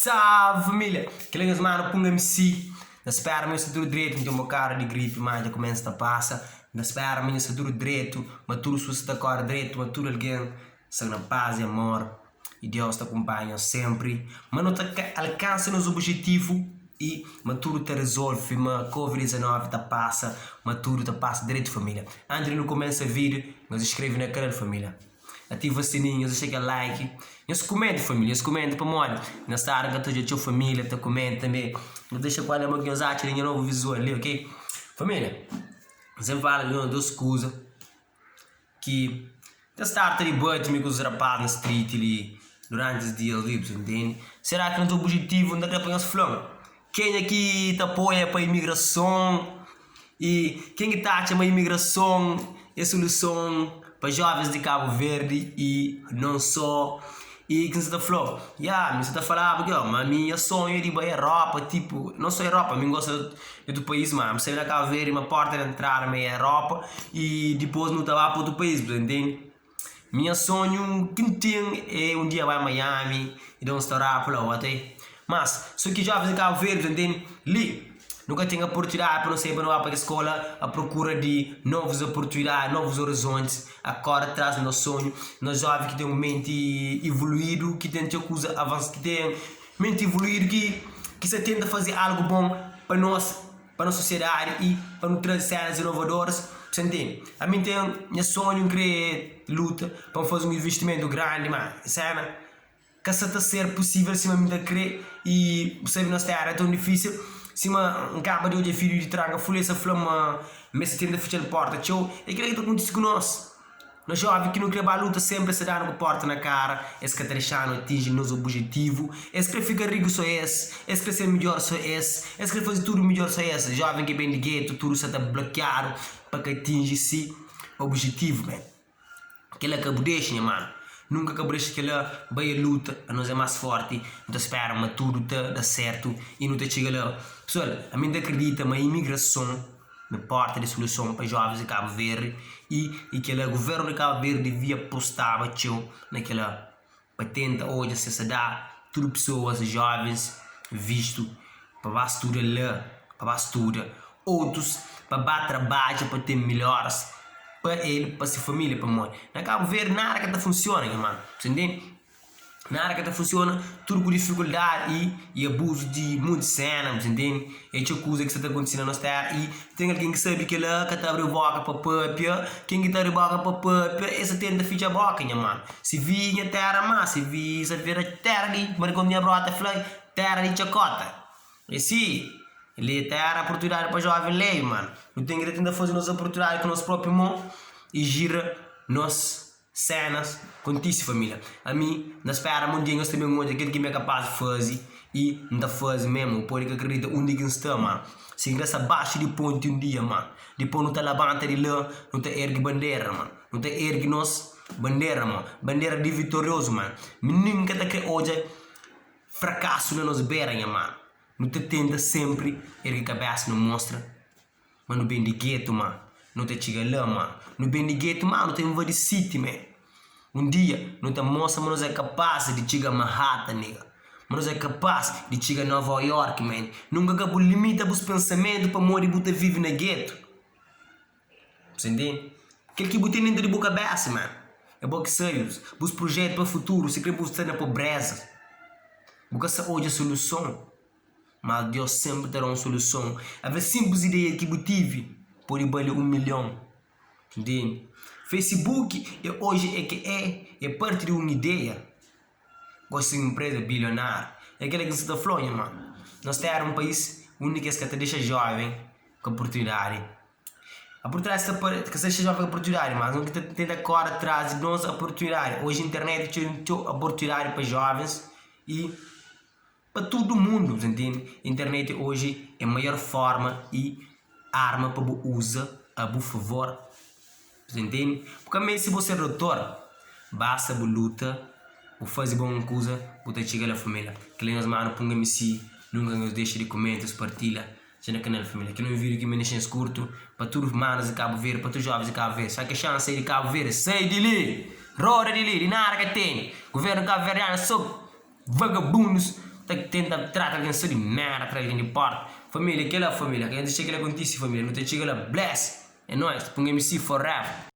Salve família! Que lenhas mano, punga-me si. Na espera, meu se duro direito, me deu uma cara de gripe, mas já começa a passar. Na espera, minha se duro direito, maturo se você cor direito, maturo alguém, se na paz e amor. E Deus te acompanha sempre. Mas não te alcança nos objetivos e maturo te resolve, mas Covid-19 te passa, maturo te passa direito família. Antes de não começa a vir, nós escreve na canal família. Ativa o sininho, chega like. E se comenta família, se comenta para mim. Na hora que tu já família, tu comenta também. Não deixa qual é uma que usar, tira novo visual ali, ok? Família, você fala de uma das coisas que te starta de bote me com os rapazes na street ali durante os dias livres, entende? Será que não é o objetivo não é para nós falando? Quem aqui te apoia para a imigração? E quem está a imigração é solução para jovens de Cabo Verde e não só. E que você está falando? Você está falando porque mas minha sonho é de ir para a Europa, tipo, não só a Europa, eu gosto do país, mas você vai na Cabo Verde, uma porta de entrar na Europa e depois não estava para outro país, entende? Minha sonho que tem é um dia vai a Miami e dar um restaurante por lá, até. Mas, só que jovens de Cabo Verde, entende? Ali, nunca tenho oportunidade para não sair para a escola à procura de novas oportunidades, novos horizontes. Agora traz o nosso sonho. Nós jovens que têm uma mente evoluída, que tem coisa avançada, que tem mente evoluída, que se tenta fazer algo bom para nós, para a nossa sociedade e para nos trazer cenas inovadoras. Você entende? A mim tem meu sonho em criar luta para fazer um investimento grande, mas cena que se está ser possível se me crer e você vê nessa área tão difícil. Se um cabo de hoje filho de traga folha essa flama mas tenta fechar a porta show é aquilo que acontece com nós jovens que não querem a luta sempre se dá uma porta na cara esse que não atinge nosso objetivo esse que fica rico só esse que ser melhor só esse que faz tudo melhor só esse jovem que vem de gueto tudo está bloqueado para que atinge esse objetivo man. Aquilo é que eu deixo mano. Nunca acabou aquela boa luta, a nós é mais forte, não espera, mas tudo dá certo e não te chega lá. Pessoal, a mim acredita que a imigração é parte da solução para jovens de Cabo Verde e que o governo de Cabo Verde devia apostar naquela patente hoje se dá tudo pessoas jovens visto para estudar lá, para estudar outros para trabalhar para ter melhores para ele, para sua família, para mim. Na Cabo Verde, nada que está funcionando, mano. Você entende? Nada que está funcionando, tudo com dificuldade e abuso de muitas cenas, você entende? É uma coisa que está acontecendo na nossa terra e tem alguém que sabe que lá que está abrindo boca para papia, quem está abrindo boca para papia, essa tenta ficar a boca, mano. Se vinha terra, mas se vira terra de, mas quando minha brota falou, terra de chacota. E sim. Ele tem a oportunidade para jovem lei, mano. Não tem que tentar fazer nossa oportunidade com o nosso próprio mão e gira nossas cenas com isso, família. A mim, na espera, um dia nós também muito aquilo que me é capaz de fazer e não faz mesmo. Pode que acredita onde que está, mano. Se ingressa abaixo de ponto um dia, mano. Depois não te levanta de lá, não te ergue bandeira, mano. Não te ergue nossa bandeira, mano. Bandeira de vitorioso, mano. Nunca te que hoje fracasso na nossa beira, mano. Não te tenta sempre erguer a cabeça, não mostra. Mas não bem de gueto, mano. Não te chega lá, mano. Não bem de gueto, mano. Não te invadir city, man. Um dia, não te mostra, mas nós é capaz de chegar a Manhattan, nega. Mas nós é capaz de chegar a Nova York, man. Nunca acabou limita os pensamentos para morrer e botar vive na gueto. Você entende? Aquele que botar dentro de boa cabeça, mano. É bom que sérios. Os projetos para o futuro. Se quer buscar na pobreza. Porque essa hoje é a solução. Mas Deus sempre terá uma solução. A simples ideia que eu tive pode valer 1 milhão. Entende? Facebook hoje é parte de uma ideia. Gosto de uma empresa bilionária. É aquela que você está falando, mano. Nós temos um país único que te deixa jovem com oportunidade. A oportunidade que você deixa jovem com oportunidade, mas não que tenta agora atrás de nossa oportunidade. Hoje a internet tem oportunidade para jovens e para todo mundo, entende? A internet hoje é a maior forma e arma para você usar a seu favor, entende? Porque mesmo se você é doutor, basta você luta, você faz boa coisa, você chega à família. Que nós mano ponga-me se, nunca nos deixe de comentar, partilha, já na canal família. Que não vídeo que me deixem curto, para todos os manos de Cabo Verde, para todos os jovens de Cabo Verde. Só que a chance de Cabo Verde, sai de ali, roda de ali, de nada que tem. Governo Cabo Verdeano, só vagabundos. tenta tratar alguém só de merda, para alguém de porta. Família, aquela família, que a gente chega lá contigo, família, não te chega lá, bless. É nóis, Punga MC forever.